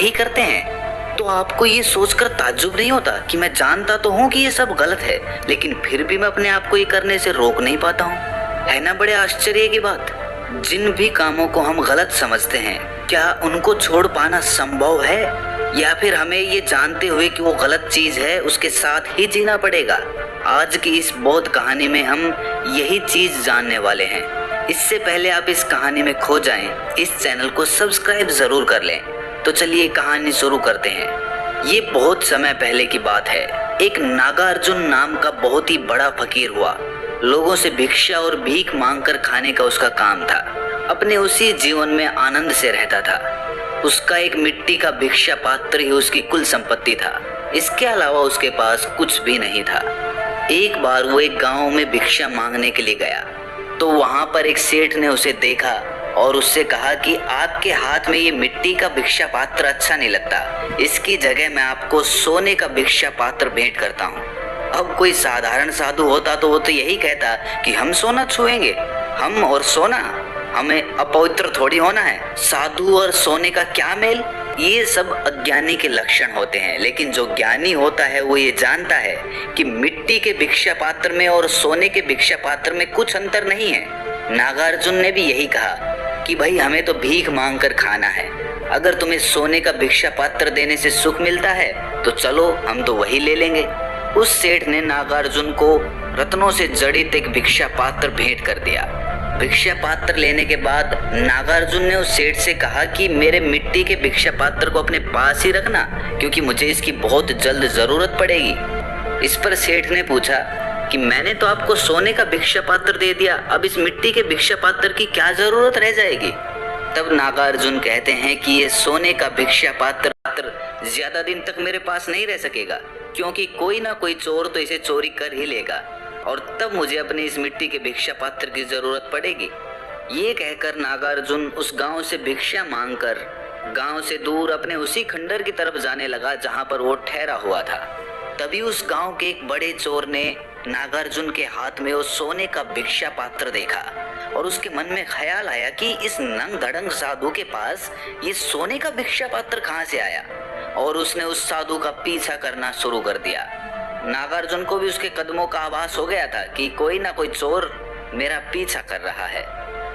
यही करते हैं। तो आपको ये सोचकर ताज्जुब नहीं होता कि मैं जानता तो हूँ कि ये सब गलत है, लेकिन फिर भी मैं अपने आप को ये करने से रोक नहीं पाता हूँ। है ना बड़े आश्चर्य की बात। जिन भी कामों को हम गलत समझते हैं, क्या उनको छोड़ पाना संभव है, या फिर हमें ये जानते हुए कि वो गलत चीज है उसके साथ ही जीना पड़ेगा? आज की इस बौद्ध कहानी में हम यही चीज जानने वाले हैं। इससे पहले आप इस कहानी में खो जाएं, इस चैनल को सब्सक्राइब जरूर कर लें। तो चलिए कहानी शुरू करते हैं। ये बहुत समय पहले की बात है। एक नागार्जुन नाम का बहुत ही बड़ा फकीर हुआ। लोगों से भिक्षा और भीख मांगकर खाने का उसका काम था। अपने उसी जीवन में आनंद से रहता था। उसका एक मिट्टी का भिक्षा पात्र ही उसकी कुल संपत्ति था। इसके अलावा उसके पास कुछ भी नहीं था। एक बार वो एक गांव में भिक्षा मांगने के लिए गया, तो वहां पर एक सेठ ने उसे देखा और उससे कहा कि आपके हाथ में ये मिट्टी का भिक्षा पात्र अच्छा नहीं लगता, इसकी जगह मैं आपको सोने का भिक्षा पात्र भेंट करता हूँ। अब कोई साधारण साधु होता तो वो तो यही कहता कि हम सोना छुएंगे, हम और सोना, हमें अपवित्र थोड़ी होना है, साधु और सोने का क्या मेल। ये सब अज्ञानी के लक्षण होते हैं। लेकिन जो ज्ञानी होता है वो ये जानता है कि मिट्टी के भिक्षा पात्र में और सोने के भिक्षा पात्र में कुछ अंतर नहीं है। नागार्जुन ने भी यही कहा कि भाई हमें तो भीख मांग कर खाना है, अगर तुम्हें सोने का भिक्षा पात्र देने से सुख मिलता है तो चलो हम तो वही ले लेंगे। उस सेठ ने नागार्जुन को रत्नों से जड़ित एक भिक्षा पात्र भेंट कर दिया। भिक्षा पात्र लेने के बाद नागार्जुन ने उस सेठ से कहा कि मेरे मिट्टी के भिक्षा पात्र को अपने पास ही रखना, क्योंकि मुझे इसकी बहुत जल्द जरूरत पड़ेगी। इस पर सेठ ने पूछा कि मैंने तो आपको सोने का भिक्षा पात्र दे दिया, अब इस मिट्टी के भिक्षा पात्र की क्या जरूरत रह जाएगी? तब नागार्जुन कहते हैं कि ये सोने का भिक्षा पात्र ज्यादा दिन तक मेरे पास नहीं रह सकेगा, क्योंकि कोई ना कोई चोर तो इसे चोरी कर ही लेगा, और तब मुझे अपनी इस मिट्टी के भिक्षा पात्र की जरूरत पड़ेगी। ये कहकर नागार्जुन उस गांव से भिक्षा मांगकर गांव से दूर अपने उसी खंडर की तरफ जाने लगा जहां पर वो ठहरा हुआ था। तभी उस गांव के एक बड़े चोर ने नागार्जुन के हाथ में वो सोने का भिक्षा पात्र देखा और उसके मन में ख्याल आया कि इस नंग धड़ंग साधु के पास ये सोने का भिक्षा पात्र कहाँ से आया, और उसने उस साधु का पीछा करना शुरू कर दिया। नागार्जुन को भी उसके कदमों का आभास हो गया था कि कोई ना कोई चोर मेरा पीछा कर रहा है,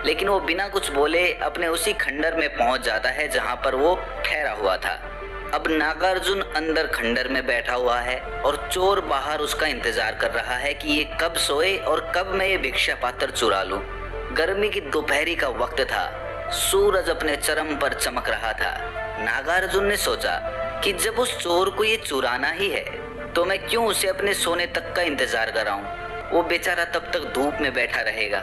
लेकिन वो बिना कुछ बोले अपने उसी खंडर में पहुंच जाता है जहां पर वो ठहरा हुआ था। अब नागार्जुन अंदर खंडर में बैठा हुआ है और चोर बाहर उसका इंतजार कर रहा है कि ये कब सोए और कब मैं ये भिक्षा पात्र चुरा लूं। गर्मी की दोपहरी का वक्त था, सूरज अपने चरम पर चमक रहा था। नागार्जुन ने सोचा कि जब उस चोर को ये चुराना ही है तो मैं क्यों उसे अपने सोने तक का इंतजार कराऊं। वो बेचारा तब तक धूप में बैठा रहेगा,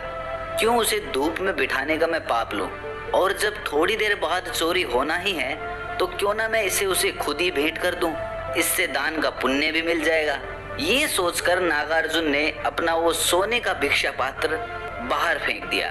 क्यों उसे धूप में बिठाने का मैं पाप लूं, और जब थोड़ी देर बाद चोरी होना ही है तो क्यों ना मैं इसे उसे खुद ही भेंट कर दूं, इससे दान का पुण्य भी मिल जाएगा। ये सोचकर नागार्जुन ने अपना वो सोने का भिक्षा पात्र बाहर फेंक दिया।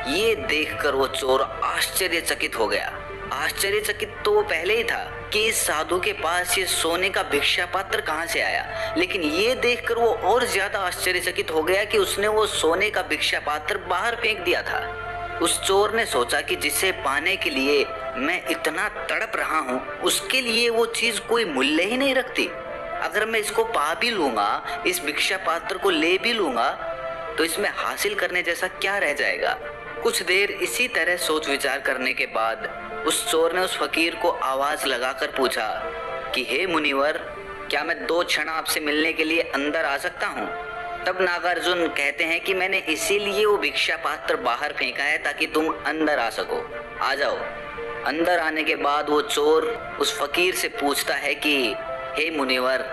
ये देखकर वो चोर आश्चर्यचकित हो गया। आश्चर्यचकित तो वो पहले ही था कि इस साधु के पास ये सोने का भिक्षा पात्र कहाँ से आया, लेकिन ये देखकर वो और ज्यादा आश्चर्यचकित हो गया कि उसने वो सोने का भिक्षा पात्र बाहर फेंक दिया था। उस चोर ने सोचा कि जिसे पाने के लिए मैं इतना तड़प रहा हूँ उसके लिए वो चीज कोई मूल्य ही नहीं रखती। अगर मैं इसको पा भी लूंगा, इस भिक्षा पात्र को ले भी लूंगा, तो इसमें हासिल करने जैसा क्या रह जाएगा। कुछ देर इसी तरह सोच विचार करने के बाद उस चोर ने उस फकीर को आवाज लगाकर पूछा कि हे मुनिवर, क्या मैं 2 क्षण आपसे मिलने के लिए अंदर आ सकता हूँ? तब नागार्जुन कहते हैं कि मैंने इसीलिए वो भिक्षा पात्र बाहर फेंका है ताकि तुम अंदर आ सको, आ जाओ। अंदर आने के बाद वो चोर उस फकीर से पूछता है कि हे मुनिवर,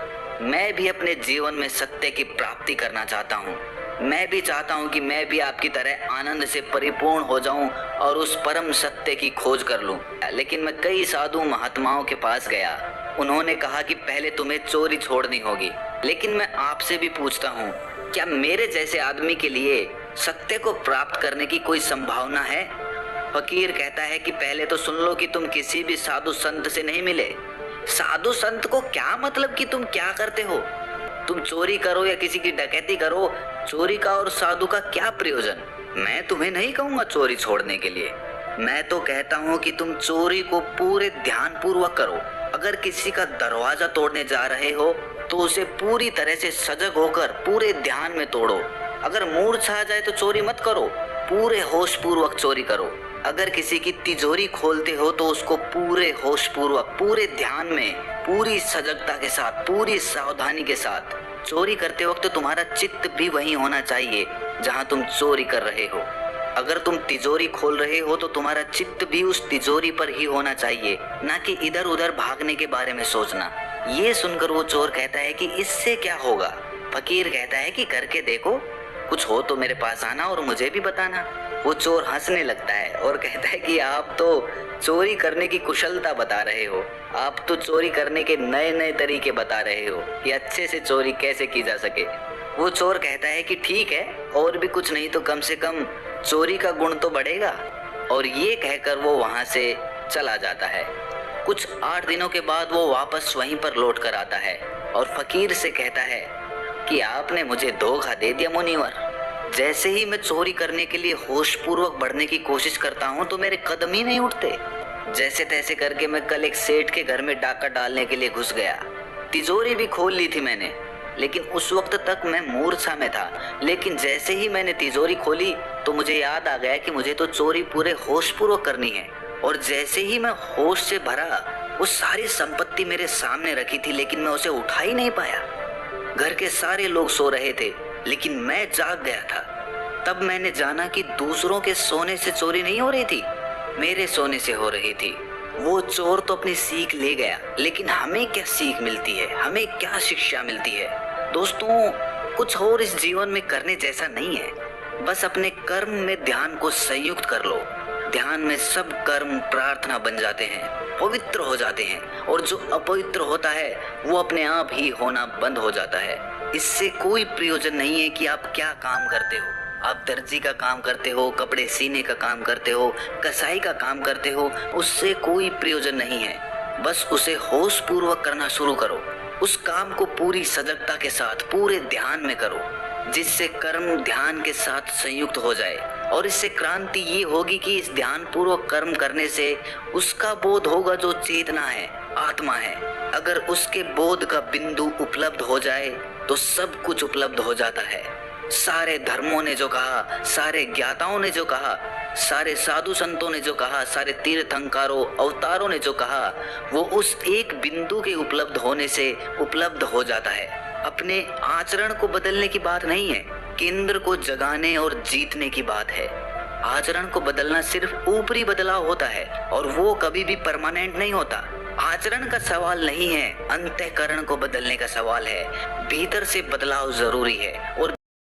मैं भी अपने जीवन में सत्य की प्राप्ति करना चाहता हूँ। मैं भी चाहता हूँ कि मैं भी आपकी तरह आनंद से परिपूर्ण हो जाऊं और उस परम सत्य की खोज कर लूं। लेकिन मैं कई साधु महात्माओं के पास गया, उन्होंने कहा कि पहले तुम्हें चोरी छोड़नी होगी। लेकिन मैं आपसे भी पूछता हूँ, क्या मेरे जैसे आदमी के लिए सत्य को प्राप्त करने की कोई संभावना है? फकीर कहता है कि पहले तो सुन लो कि तुम किसी भी साधु संत से नहीं मिले। साधु संत को क्या मतलब कि तुम क्या करते हो? तुम चोरी करो या किसी की डकैती करो, चोरी का और साधु का क्या प्रयोजन? मैं तुम्हें नहीं कहूंगा चोरी छोड़ने के लिए। मैं तो कहता हूँ कि तुम चोरी को पूरे ध्यान पूर्वक करो। अगर किसी का दरवाजा तोड़ने जा रहे हो तो उसे पूरी तरह से सजग होकर पूरे ध्यान में तोड़ो। अगर मूर्छा आ जाए तो चोरी मत करो, पूरे होश पूर्वक चोरी करो। अगर किसी की तिजोरी खोलते हो तो उसको पूरे होश पूर्वक, पूरे ध्यान में, पूरी सजगता के साथ, पूरी सावधानी के साथ चोरी करते वक्त तुम्हारा चित्त भी वहीं होना चाहिए जहां तुम चोरी कर रहे हो। अगर तुम तिजोरी खोल रहे हो तो तुम्हारा चित्त भी उस तिजोरी पर ही होना चाहिए, ना कि इधर उधर भागने के बारे में सोचना। ये सुनकर वो चोर कहता है कि इससे क्या होगा। फकीर कहता है कि करके देखो, कुछ हो तो मेरे पास आना और मुझे भी बताना। वो चोर हंसने लगता है और कहता है कि आप तो चोरी करने की कुशलता बता रहे हो, आप तो चोरी करने के नए नए तरीके बता रहे हो कि अच्छे से चोरी कैसे की जा सके। वो चोर कहता है कि ठीक है, और भी कुछ नहीं तो कम से कम चोरी का गुण तो बढ़ेगा। और ये कहकर वो वहां से चला जाता है। कुछ 8 दिनों के बाद वो वापस वहीं पर लौट कर आता है और फकीर से कहता है कि आपने मुझे धोखा दे दिया मुनीवर। जैसे ही मैं चोरी करने के लिए होशपूर्वक बढ़ने की कोशिश करता हूँ तो मेरे कदम ही नहीं उठते। जैसे तैसे करके मैं कल एक सेठ के घर में डाका डालने के लिए घुस गया। तिजोरी भी खोल ली थी मैंने, लेकिन उस वक्त तक मैं मूर्छा में था। लेकिन जैसे ही मैंने तिजोरी खोली तो मुझे याद आ गया कि मुझे तो चोरी पूरे होशपूर्वक करनी है। और जैसे ही मैं होश से भरा, वो सारी संपत्ति मेरे सामने रखी थी, लेकिन मैं उसे उठा ही नहीं पाया। घर के सारे लोग सो रहे थे, लेकिन मैं जाग गया था। तब मैंने जाना कि दूसरों के सोने से चोरी नहीं हो रही थी, मेरे सोने से हो रही थी। वो चोर तो अपनी सीख ले गया, लेकिन हमें क्या सीख मिलती है, हमें क्या शिक्षा मिलती है? दोस्तों, कुछ और इस जीवन में करने जैसा नहीं है। बस अपने कर्म में ध्यान को संयुक्त कर लो। ध्यान में सब कर्म प्रार्थना बन जाते हैं, पवित्र हो जाते हैं, और जो अपवित्र होता है वो अपने आप ही होना बंद हो जाता है। इससे कोई प्रयोजन नहीं है कि आप क्या काम करते हो। आप दर्जी का काम करते हो, कपड़े सीने का काम करते हो, कसाई का काम करते हो, उससे कोई प्रयोजन नहीं है। बस उसे होश पूर्वक करना शुरू करो। उस काम को पूरी सजगता के साथ, पूरे ध्यान में करो, जिससे कर्म ध्यान के साथ संयुक्त हो जाए। और इससे क्रांति ये होगी कि इस ध्यान पूर्वक कर्म करने से उसका बोध होगा जो चेतना है, आत्मा है। अगर उसके बोध का बिंदु उपलब्ध हो जाए तो सब कुछ उपलब्ध हो जाता है। सारे धर्मों ने जो कहा, सारे ज्ञाताओं ने जो कहा, सारे साधु संतों ने जो कहा, सारे तीर्थंकरों, अवतारों ने जो कहा, वो उस एक बिंदु के उपलब्ध होने से उपलब्ध हो जाता है। अपने आचरण को बदलने की बात नहीं है, केंद्र को जगाने और जीतने की बात है। आचरण को बदलना सिर्फ ऊपरी बदलाव होता है, और वो कभी भी परमानेंट नहीं होता। आचरण का सवाल नहीं है, अंतःकरण को बदलने का सवाल है। भीतर से बदलाव जरूरी है, और